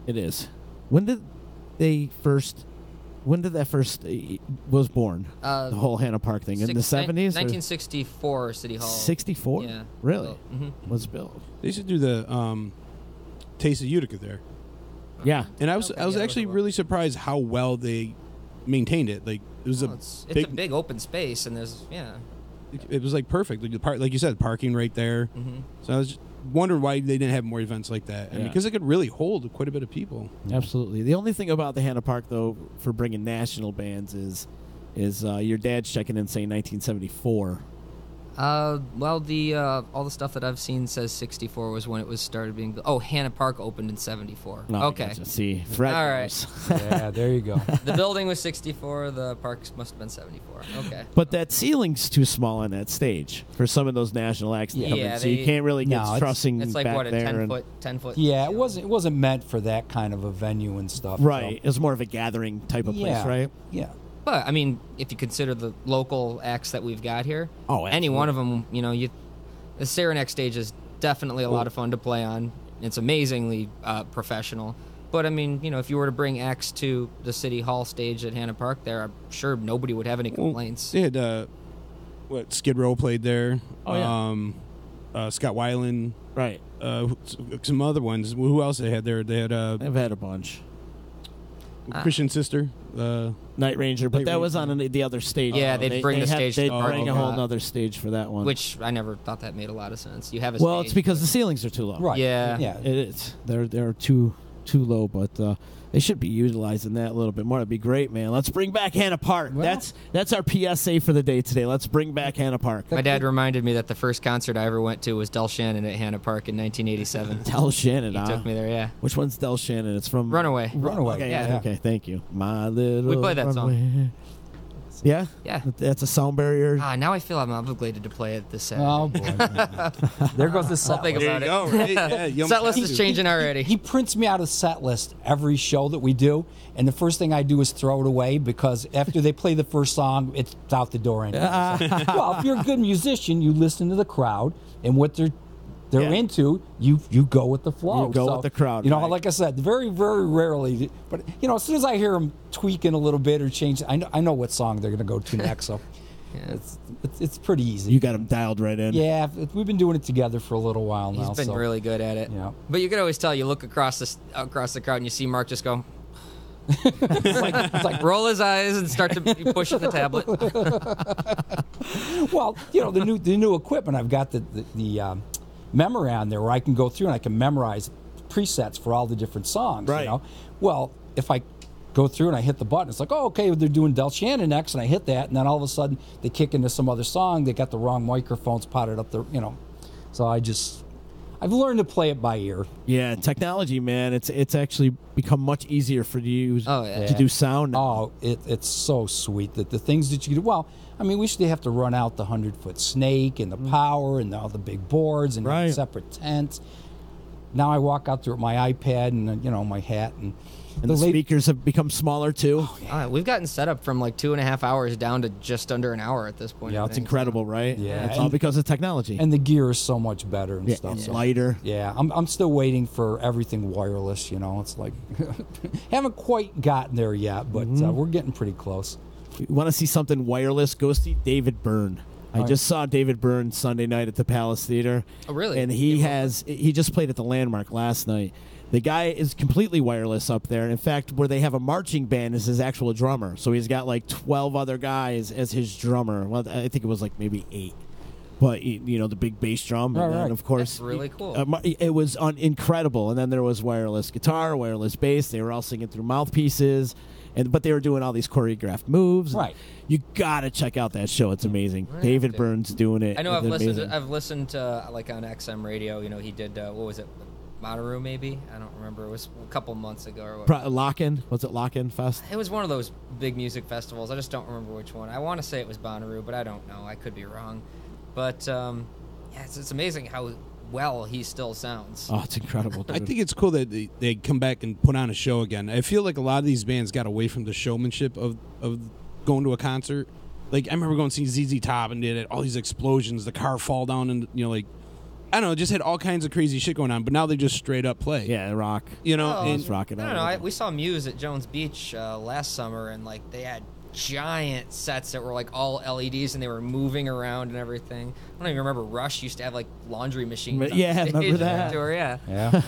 It is. When did that first was born? The whole Hanna Park thing in the 70s? 1964 City Hall. 64? Yeah. Really? Mm-hmm. Was built. They used to do the Taste of Utica there. Yeah. And I was actually really surprised how well they maintained it. Like it was it's a big open space, and there's It was like perfect. Like you said, parking right there. Mm-hmm. So I was just wondering why they didn't have more events like that. Yeah. Because it could really hold quite a bit of people. Absolutely. The only thing about the Hanna Park, though, for bringing national bands is your dad's checking in saying 1974. Well, the all the stuff that I've seen says 64 was when it was started being built. Oh, Hanna Park opened in 74. No, Okay. Gotcha. See, Fred All knows. Yeah, there you go. The building was 64. The parks must have been 74. Okay. But that ceiling's too small on that stage for some of those national acts to come in. So you can't really get No, trussing It's like back what, a there. 10 foot. Yeah, it wasn't meant for that kind of a venue and stuff. Right. So. It was more of a gathering type of place, right? Yeah. But I mean, if you consider the local acts that we've got here, any one of them, the Saranac stage is definitely a lot of fun to play on. It's amazingly professional. But I mean, if you were to bring acts to the City Hall stage at Hanna Park, there, I'm sure nobody would have any complaints. They had Skid Row played there. Oh yeah. Scott Weiland. Right. Some other ones. Who else they had there? They had They've had a bunch. Christian Sister. Night Ranger, but Night that was Ranger. on the other stage. Yeah, they'd bring the stage to They'd the park. bring a whole other stage for that one. Which I never thought that made a lot of sense. You have a Well, stage, it's because the ceilings are too low. Right. Yeah. Yeah. It is. They're too low, but they should be utilizing that a little bit more. That'd be great, man. Let's bring back Hanna Park. Well, that's our PSA for the day today. Let's bring back Hanna Park. My dad reminded me that the first concert I ever went to was Del Shannon at Hanna Park in 1987. Del Shannon, He took me there, yeah. Which one's Del Shannon? It's from Runaway. Runaway. Okay, Yeah. okay, thank you. My little. We played that song. Runaway. Yeah. Yeah. That's a sound barrier. Now I feel I'm obligated to play it this Saturday. Oh boy. There goes the set I'll think list. about There you it. go, right? Yeah, Set list is changing already. He prints me out a set list every show that we do, and the first thing I do is throw it away because after they play the first song, it's out the door anyway. So, well, if you're a good musician, you listen to the crowd and what they're into, you go with the flow. You go with the crowd, You know, right. like I said, very, very rarely. But as soon as I hear them tweaking a little bit or change, I know what song they're going to go to next. So it's pretty easy. You got them dialed right in. Yeah, we've been doing it together for a little while now. He's been so. really good at it. Yeah. But you could always tell. You look across the crowd and you see Mark just go. It's like roll his eyes and start to push the tablet. Well, the new equipment, I've got the memory on there where I can go through and I can memorize presets for all the different songs. Right. Well, if I go through and I hit the button, it's like, oh, okay, they're doing Del Shannon next, and I hit that, and then all of a sudden they kick into some other song. They got the wrong microphones potted up there, So I've learned to play it by ear. Yeah, technology, man. It's actually become much easier for you to do sound. Oh, it's so sweet that the things that you do. Well, I mean, we used to have to run out the 100-foot snake and the power and all the big boards and Right. separate tents. Now I walk out there with my iPad and my hat and And the speakers have become smaller too. We've gotten set up from like 2.5 hours down to just under an hour at this point. Yeah, I it's think. incredible, right? Yeah. It's all because of technology. and the gear is so much better and stuff. It's So, lighter. yeah, I'm still waiting for everything wireless. It's like haven't quite gotten there yet, but we're getting pretty close. You want to see something wireless? Go see David Byrne. I just saw David Byrne Sunday night at the Palace Theater. Oh, really? And he just played at the Landmark last night. The guy is completely wireless up there. In fact, where they have a marching band is his actual drummer. So he's got like 12 other guys as his drummer. Well, I think it was like maybe 8. But, the big bass drum. And then, of course, That's really cool. it was incredible. And then there was wireless guitar, wireless bass. They were all singing through mouthpieces. But they were doing all these choreographed moves. Right. You got to check out that show. It's amazing. David Byrne's doing it. I know It's amazing. I've listened to like on XM radio. He did what was it, Bonnaroo maybe? I don't remember. It was a couple months ago or what. Lock-In? Was it Lock-In Fest? It was one of those big music festivals. I just don't remember which one. I want to say it was Bonnaroo, but I don't know. I could be wrong. But it's amazing how well he still sounds. Oh, it's incredible, dude. I think it's cool that they come back and put on a show again. I feel like a lot of these bands got away from the showmanship of going to a concert. Like, I remember going to see ZZ Top and did it, all these explosions, the car fall down and, I don't know, just had all kinds of crazy shit going on. But now they just straight up play. Yeah, rock. You know, Oh, and Just rock it I out. don't know. We saw Muse at Jones Beach last summer, and like they had giant sets that were like all LEDs, and they were moving around and everything. I don't even remember Rush used to have like laundry machines. Yeah, on stage remember that? Tour, yeah. Yeah.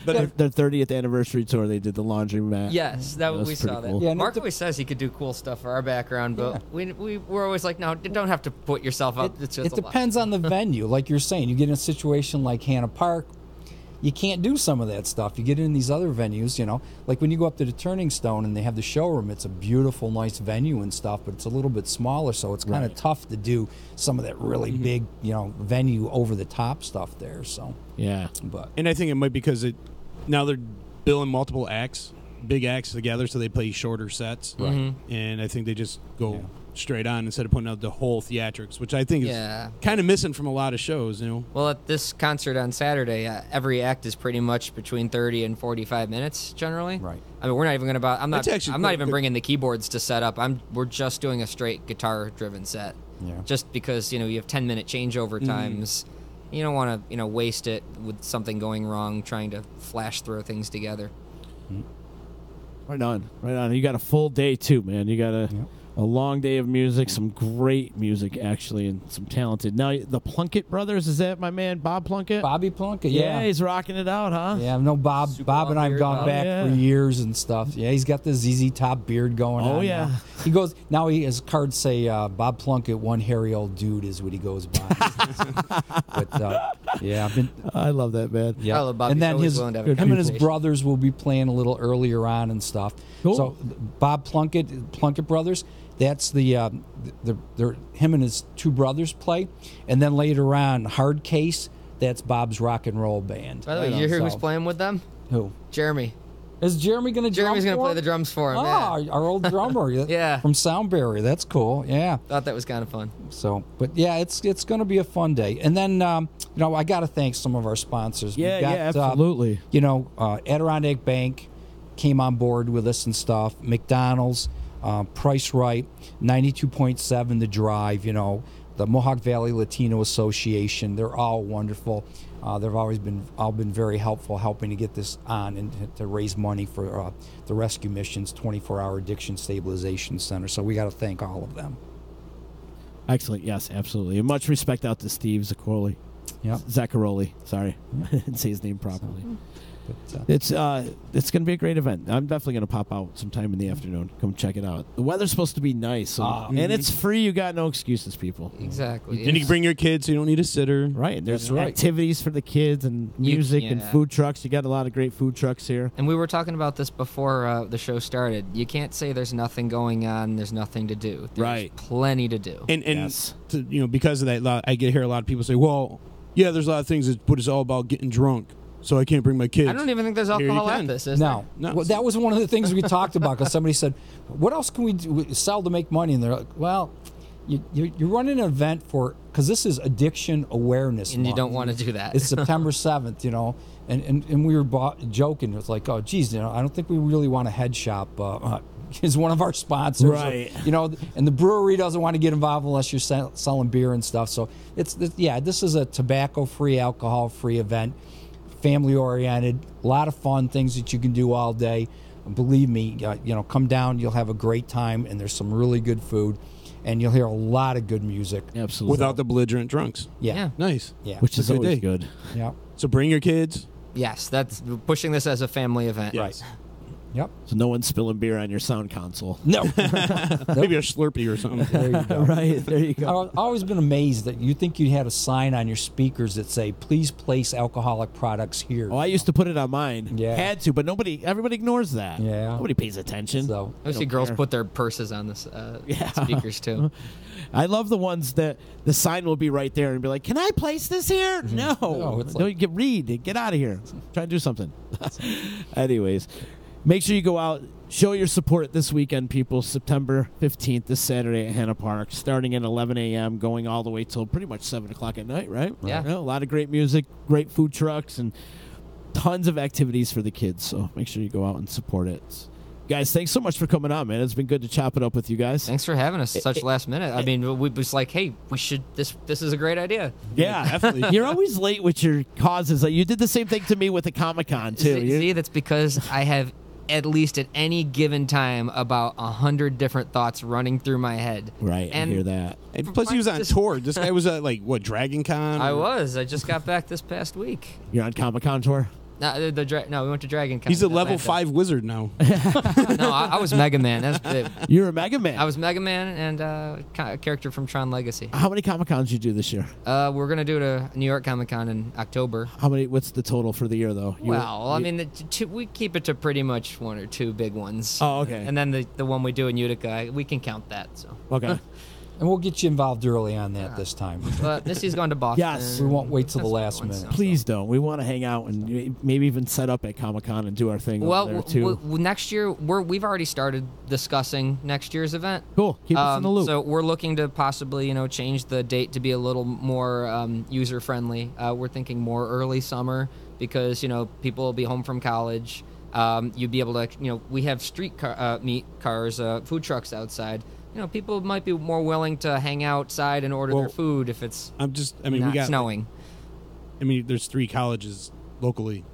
But their 30th anniversary tour, they did the laundry mat. Yes, that was we pretty saw cool. that. Yeah, and Mark it always says he could do cool stuff for our background, but Yeah. we were always like, no, you don't have to put yourself up. It's just It a lot. depends on the venue. Like you're saying, you get in a situation like Hanna Park, you can't do some of that stuff. You get in these other venues, you know, like when you go up to the Turning Stone and they have the showroom, it's a beautiful, nice venue and stuff, but it's a little bit smaller, so it's kind of tough to do some of that really big, you know, venue over the top stuff there. So, Yeah. but And I think it might be because now they're billing multiple acts, big acts together, so they play shorter sets. Right. And I think they just go straight on instead of putting out the whole theatrics, which I think is Yeah. kind of missing from a lot of shows, you know. Well, at this concert on Saturday, every act is pretty much between 30 and 45 minutes generally. Right. I mean, we're not even going to I'm not. That's actually I'm not quite even good. bringing the keyboards to set up. We're just doing a straight guitar-driven set. Yeah. Just because you have 10-minute changeover times, you don't want to waste it with something going wrong trying to flash throw things together. Right on. Right on. You got a full day, too, man. You got a long day of music, some great music, actually, and some talented. Now, the Plunkett brothers, is that my man, Bob Plunkett? Bobby Plunkett, Yeah, he's rocking it out, huh? Yeah, no, Bob and I've beard, gone Bob. back Yeah. for years and stuff. Yeah, he's got the ZZ Top beard going on. Oh, yeah. now. He goes, now his cards say Bob Plunkett, one hairy old dude is what he goes by. But, yeah, I've been, I love that, man. yeah. I love Bobby. And then Always his, willing to have him a and his conversation. brothers will be playing a little earlier on and stuff. Cool. So Bob Plunkett brothers, that's the him and his two brothers play. And then later on, Hard Case, that's Bob's rock and roll band. By the way, you hear who's So- playing with them? Who? Jeremy. Is Jeremy going to Jeremy's going to play the drums for him. Oh, Yeah. our old drummer. Yeah. From Soundberry. That's cool. Yeah. Thought that was kind of fun. So, but yeah, it's going to be a fun day. And then, I got to thank some of our sponsors. Yeah, We got, absolutely. Adirondack Bank came on board with us and stuff. McDonald's, Price Right, 92.7 The Drive, the Mohawk Valley Latino Association. They're all wonderful. They've always been very helpful, helping to get this on and to raise money for the Rescue Mission's 24-hour Addiction Stabilization Center. So we got to thank all of them. Excellent. Yes, absolutely. And much respect out to Steve Zaccaroli. Yep. Zaccaroli. Sorry. I didn't say his name properly. But, It's going to be a great event. I'm definitely going to pop out sometime in the afternoon. Come check it out. The weather's supposed to be nice, so, and it's free. You got no excuses, people. Exactly. And you can bring your kids, so you don't need a sitter. Right. And there's That's right. activities for the kids and music and yeah. food trucks. You got a lot of great food trucks here. And we were talking about this before the show started. You can't say there's nothing going on, there's nothing to do. There's Right. plenty to do. And Yes. because of that, I hear a lot of people say, well, yeah, there's a lot of things, but it's all about getting drunk, so I can't bring my kids. I don't even think there's Here you alcohol at can. this, is No. No. Well, that was one of the things we talked about because somebody said, what else can we do, sell to make money? And they're like, well, you're running an event because this is Addiction Awareness there? And you Month. don't want to do that. It's September 7th, and we were joking. It's like, oh, geez, I don't think we really want a head shop. Is one of our sponsors, Right. and the brewery doesn't want to get involved unless you're selling beer and stuff. So this is a tobacco-free, alcohol-free event, family-oriented, a lot of fun things that you can do all day. Believe me, come down, you'll have a great time, and there's some really good food, and you'll hear a lot of good music. Absolutely. Without the belligerent drunks. Yeah, Nice. yeah, Which is It's a good always day. good. yeah, So bring your kids. Yes, that's pushing this as a family event. Yes. yep. So no one's spilling beer on your sound console. No, Maybe a Slurpee or something. there you go. Right. There you go. I've always been amazed that you think you had a sign on your speakers that say, please place alcoholic products here. Oh, I used to put it on mine. Yeah. Had to, but everybody ignores that. Yeah. Nobody pays attention. So, I see don't girls care. put their purses on the Yeah. speakers, too. I love the ones that the sign will be right there and be like, "Can I place this here?" No, No, it's no. You get out of here. Try to do something. Anyways, make sure you go out, show your support this weekend, people. September 15th, this Saturday at Hanna Park, starting at 11 a.m., going all the way till pretty much 7 o'clock at night. Right? Yeah. A lot of great music, great food trucks, and tons of activities for the kids. So make sure you go out and support it. Guys, thanks so much for coming on, man. It's been good to chop it up with you guys. Thanks for having us such last minute. I mean, we was like, hey, we should. This is a great idea. Yeah, definitely. You're always late with your causes. Like, you did the same thing to me with the Comic-Con too. See, that's because I have at least at any given time about 100 different thoughts running through my head. Right, and I hear that. And plus, he was on tour. This guy was at Dragon Con? I just got back this past week. You're on Comic-Con tour? No, we went to Dragon Con. He's a level 5 wizard now. No, I was Mega Man. You were a Mega Man? I was Mega Man and a character from Tron Legacy. How many Comic-Cons did you do this year? We're going to do it at New York Comic Con in October. What's the total for the year, though? We keep it to pretty much 1 or 2 big ones. Oh, okay. And then the one we do in Utica, we can count that. So. Okay. And we'll get you involved early on that this time. But Missy's gone to Boston. Yes. We won't wait till the last minute. Please don't. We want to hang out and maybe even set up at Comic-Con and do our thing over there, too. Next year, we've already started discussing next year's event. Cool. Keep us in the loop. So we're looking to possibly, change the date to be a little more user-friendly. We're thinking more early summer because, people will be home from college. You'd be able to, we have street meat cars, food trucks outside. People might be more willing to hang outside and order their food if it's not snowing. There's 3 colleges locally.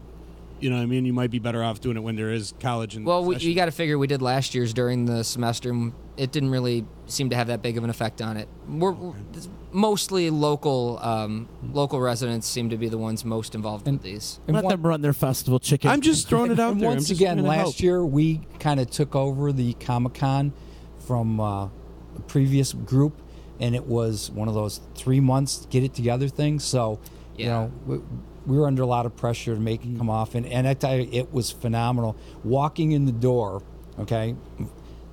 You know what I mean? You might be better off doing it when there is college. You got to figure we did last year's during the semester. And it didn't really seem to have that big of an effect on it. We're mostly local residents seem to be the ones most involved in these. Let them run their festival chicken. I'm just throwing it out and there. Once again, last year we kind of took over the Comic-Con from a previous group, and it was one of those 3 months get it together things. So, we were under a lot of pressure to make it come off, and I tell you, it was phenomenal. Walking in the door, okay,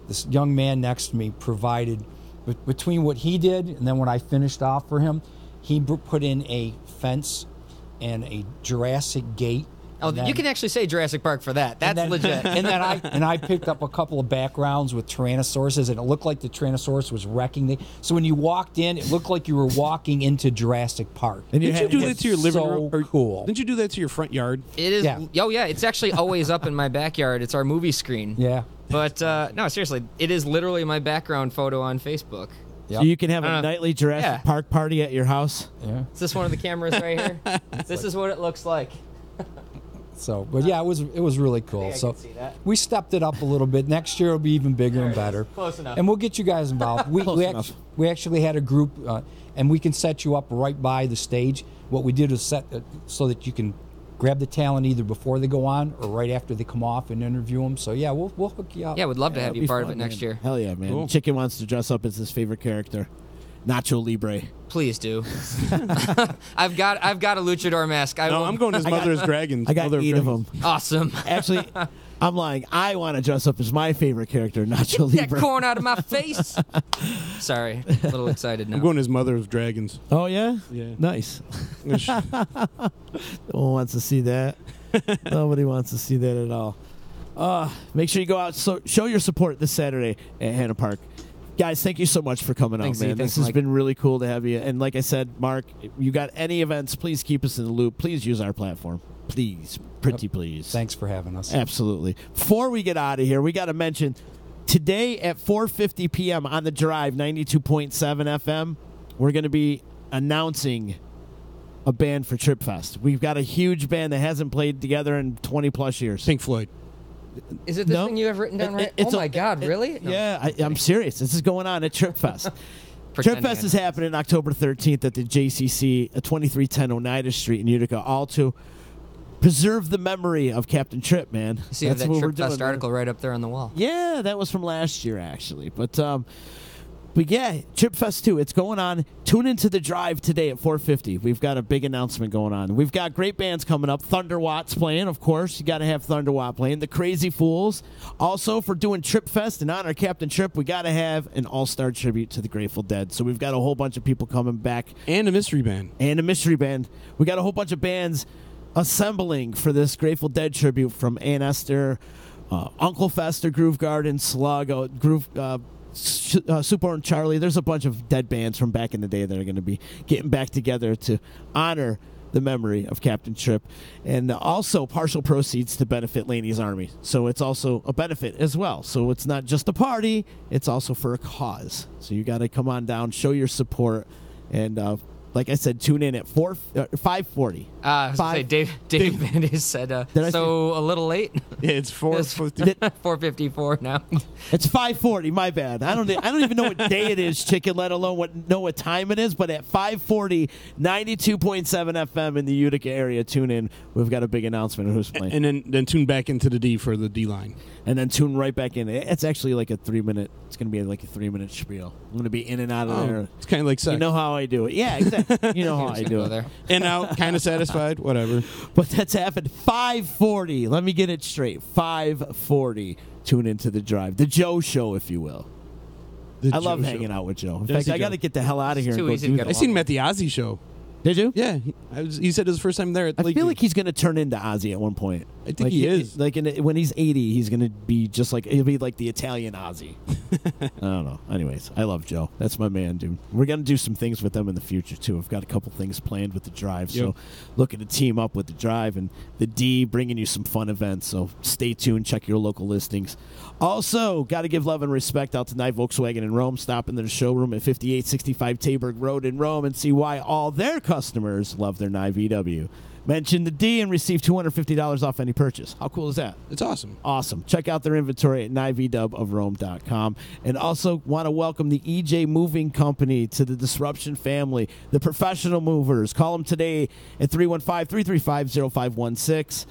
this young man next to me provided, between what he did and then when I finished off for him, he put in a fence and a Jurassic gate. Oh, you can actually say Jurassic Park for that. That's legit. And then I picked up a couple of backgrounds with Tyrannosauruses, and it looked like the Tyrannosaurus was wrecking. So when you walked in, it looked like you were walking into Jurassic Park. And didn't you do that to your living room? So cool. Didn't you do that to your front yard? It is. Yeah. Oh, yeah. It's actually always up in my backyard. It's our movie screen. Yeah. But, no, seriously, it is literally my background photo on Facebook. Yep. So you can have a nightly Jurassic Park party at your house? Yeah. Is this one of the cameras right here? This is what it looks like. So, but yeah, it was really cool. So we stepped it up a little bit. Next year it'll be even bigger and better. Close enough. And we'll get you guys involved. We actually had a group, and we can set you up right by the stage. What we did is set so that you can grab the talent either before they go on or right after they come off and interview them. So yeah, we'll hook you up. Yeah, we'd love to have you part of it next year. Hell yeah, man! Cool. Chicken wants to dress up as his favorite character, Nacho Libre. Please do. I've got a luchador mask. I'm going as Mother as Dragons. I got 8 of them. Awesome. Actually, I'm lying. I want to dress up as my favorite character, Nacho Get Libre. that corn out of my face. Sorry, a little excited now. I'm going as Mother of Dragons. Oh yeah, Yeah. Nice. No one wants to see that. Nobody wants to see that at all. Make sure you go out. Show your support this Saturday at Hanna Park. Guys, thank you so much for coming out, man. This has been really cool to have you. And like I said, Mark, if you got any events, please keep us in the loop. Please use our platform. Please. Please. Thanks for having us. Absolutely. Before we get out of here, we got to mention today at 4:50 p.m. on the Drive, 92.7 FM, we're going to be announcing a band for Trip Fest. We've got a huge band that hasn't played together in 20-plus years. Pink Floyd. Is it this thing you have written down right? Oh, my God, really? No. Yeah, I'm serious. This is going on at Trip Fest. Trip Fest is happening October 13th at the JCC at 2310 Oneida Street in Utica, all to preserve the memory of Captain Trip, man. See that Trip Fest article right up there on the wall. Yeah, that was from last year, actually. But yeah, Trip Fest 2, it's going on. Tune into the Drive today at 4:50. We've got a big announcement going on. We've got great bands coming up. Thunderwatt's playing, of course. You got to have Thunderwatt playing. The Crazy Fools. Also, for doing Trip Fest and honor Captain Trip, we got to have an all-star tribute to the Grateful Dead. So we've got a whole bunch of people coming back. And a mystery band. We got a whole bunch of bands assembling for this Grateful Dead tribute from Aunt Esther, Uncle Fester, Groove Garden, Slug, Super and Charlie. There's a bunch of dead bands from back in the day that are going to be getting back together to honor the memory of Captain Tripp, and also partial proceeds to benefit Laney's Army. So it's also a benefit as well. So it's not just a party, it's also for a cause. So you got to come on down, show your support, and like I said, tune in at 5:40. I was going to say, Dave Bandy said, a little late? Yeah, it's 4:50. 4:54 now. It's 5:40. My bad. I don't even know what day it is, chicken. Let alone know what time it is. But at 5:40, 92.7 FM in the Utica area. Tune in. We've got a big announcement of who's playing. And then tune back into the D for the D line. And then tune right back in. It's actually like a 3-minute. It's going to be like a 3-minute spiel. I'm going to be in and out of there. It's kind of like sex. You know how I do it. Yeah, exactly. You know how I do it. There. In out, kind of satisfied, whatever. But that's happened. 5:40. Let me get it straight. 5:40. Tune into the drive, the Joe Show, if you will. I love hanging out with Joe. In fact, I got to get the hell out of here and go do that. I seen him at the Ozzy show. Did you? Yeah, he said it was the first time there. I feel like he's going to turn into Ozzy at one point. I think he is. When he's 80, he's going to be just like he'll be like the Italian Ozzy. I don't know. Anyways, I love Joe. That's my man, dude. We're going to do some things with them in the future too. I've got a couple things planned with the drive, so looking to team up with the drive and the D, bringing you some fun events. So stay tuned. Check your local listings. Also, got to give love and respect out to Nye Volkswagen in Rome. Stop into the showroom at 5865 Taberg Road in Rome and see why all their customers love their Nye VW. Mention the D and receive $250 off any purchase. How cool is that? It's awesome. Awesome. Check out their inventory at nyvdubofrome.com. And also want to welcome the EJ Moving Company to the Disruption family, the professional movers. Call them today at 315-335-0516.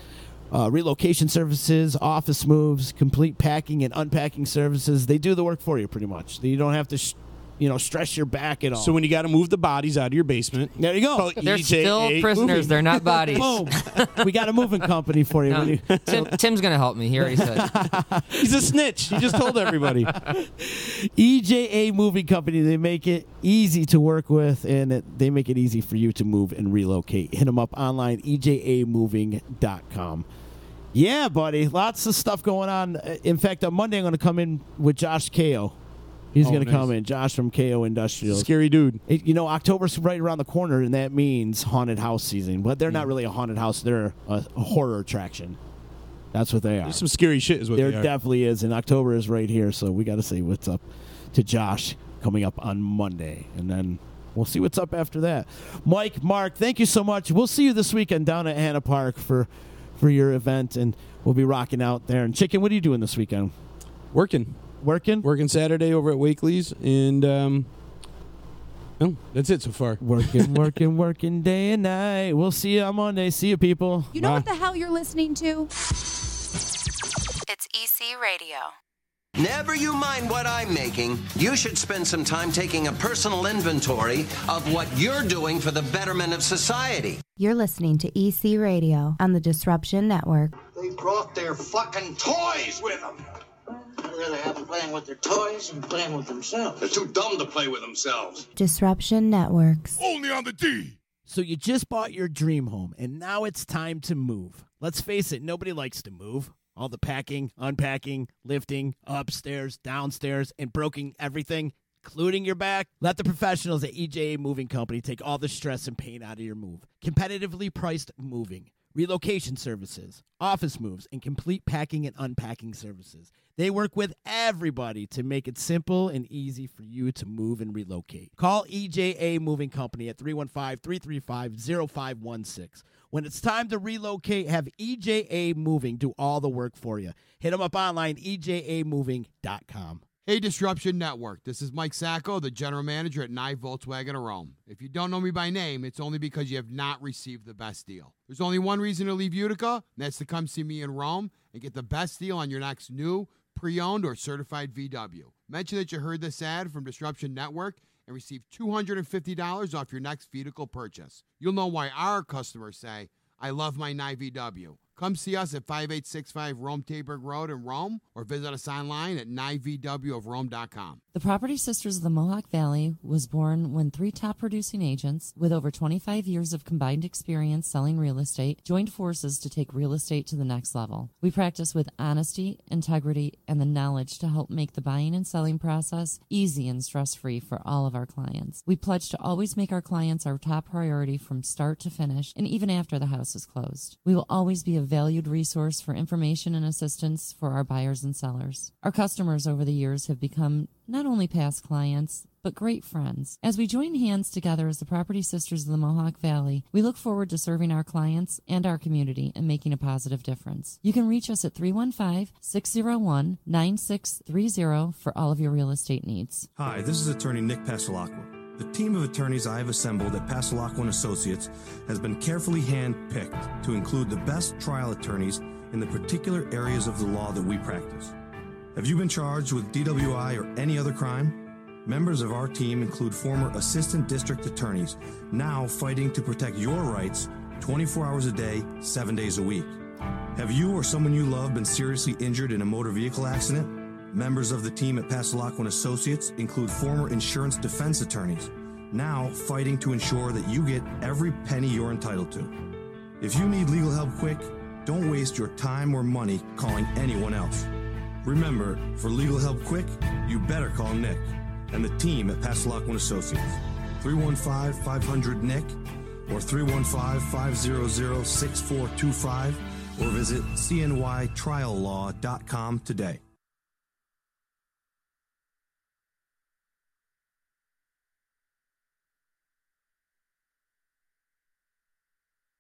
Relocation services, office moves, complete packing and unpacking services. They do the work for you pretty much. You don't have to stress your back at all. So when you got to move the bodies out of your basement, there you go. They're still prisoners. Moving. They're not bodies. Boom. We got a moving company for you. No, Tim's going to help me. He already said. He's a snitch. He just told everybody. EJA Moving Company. They make it easy to work with, and they make it easy for you to move and relocate. Hit them up online, ejamoving.com. Yeah, buddy. Lots of stuff going on. In fact, on Monday, I'm going to come in with Josh Ko. He's going to come in. Josh from KO Industrials. Scary dude. October's right around the corner, and that means haunted house season. But they're not really a haunted house. They're a horror attraction. That's what they are. There's some scary shit is what they are. There definitely is, and October is right here, so we got to see what's up to Josh coming up on Monday. And then we'll see what's up after that. Mike, Mark, thank you so much. We'll see you this weekend down at Hanna Park for your event, and we'll be rocking out there. And Chicken, what are you doing this weekend? Working Saturday over at Wakely's, and that's it so far. Working day and night. We'll see you on Monday. See you, people. You know what the hell you're listening to? It's EC Radio. Never you mind what I'm making. You should spend some time taking a personal inventory of what you're doing for the betterment of society. You're listening to EC Radio on the Disruption Network. They brought their fucking toys with them. I'd rather have them playing with their toys than playing with themselves. They're too dumb to play with themselves. Disruption Networks. Only on the D. So you just bought your dream home, and now it's time to move. Let's face it, nobody likes to move. All the packing, unpacking, lifting, upstairs, downstairs, and broking everything, including your back. Let the professionals at EJA Moving Company take all the stress and pain out of your move. Competitively priced moving, relocation services, office moves, and complete packing and unpacking services. They work with everybody to make it simple and easy for you to move and relocate. Call EJA Moving Company at 315-335-0516. When it's time to relocate, have EJA Moving do all the work for you. Hit them up online, ejamoving.com. Hey, Disruption Network. This is Mike Sacco, the general manager at Nye Volkswagen of Rome. If you don't know me by name, it's only because you have not received the best deal. There's only one reason to leave Utica, and that's to come see me in Rome and get the best deal on your next new, pre-owned, or certified VW. Mention that you heard this ad from Disruption Network and receive $250 off your next vehicle purchase. You'll know why our customers say, I love my Nye VW. Come see us at 5865 Rome Taberg Road in Rome or visit us online at nivwofrome.com. The Property Sisters of the Mohawk Valley was born when 3 top producing agents with over 25 years of combined experience selling real estate joined forces to take real estate to the next level. We practice with honesty, integrity, and the knowledge to help make the buying and selling process easy and stress-free for all of our clients. We pledge to always make our clients our top priority from start to finish and even after the house is closed. We will always be a valued resource for information and assistance for our buyers and sellers. Our customers over the years have become not only past clients, but great friends. As we join hands together as the Property Sisters of the Mohawk Valley, we look forward to serving our clients and our community and making a positive difference. You can reach us at 315-601-9630 for all of your real estate needs. Hi, this is attorney Nick Pasalacqua. The team of attorneys I have assembled at Pasalacqua & Associates has been carefully hand-picked to include the best trial attorneys in the particular areas of the law that we practice. Have you been charged with DWI or any other crime? Members of our team include former assistant district attorneys, now fighting to protect your rights 24 hours a day, 7 days a week. Have you or someone you love been seriously injured in a motor vehicle accident? Members of the team at Pasalacqua & Associates include former insurance defense attorneys, now fighting to ensure that you get every penny you're entitled to. If you need legal help quick, don't waste your time or money calling anyone else. Remember, for legal help quick, you better call Nick and the team at Pasalacqua & Associates. 315-500-NICK or 315-500-6425 or visit cnytriallaw.com today.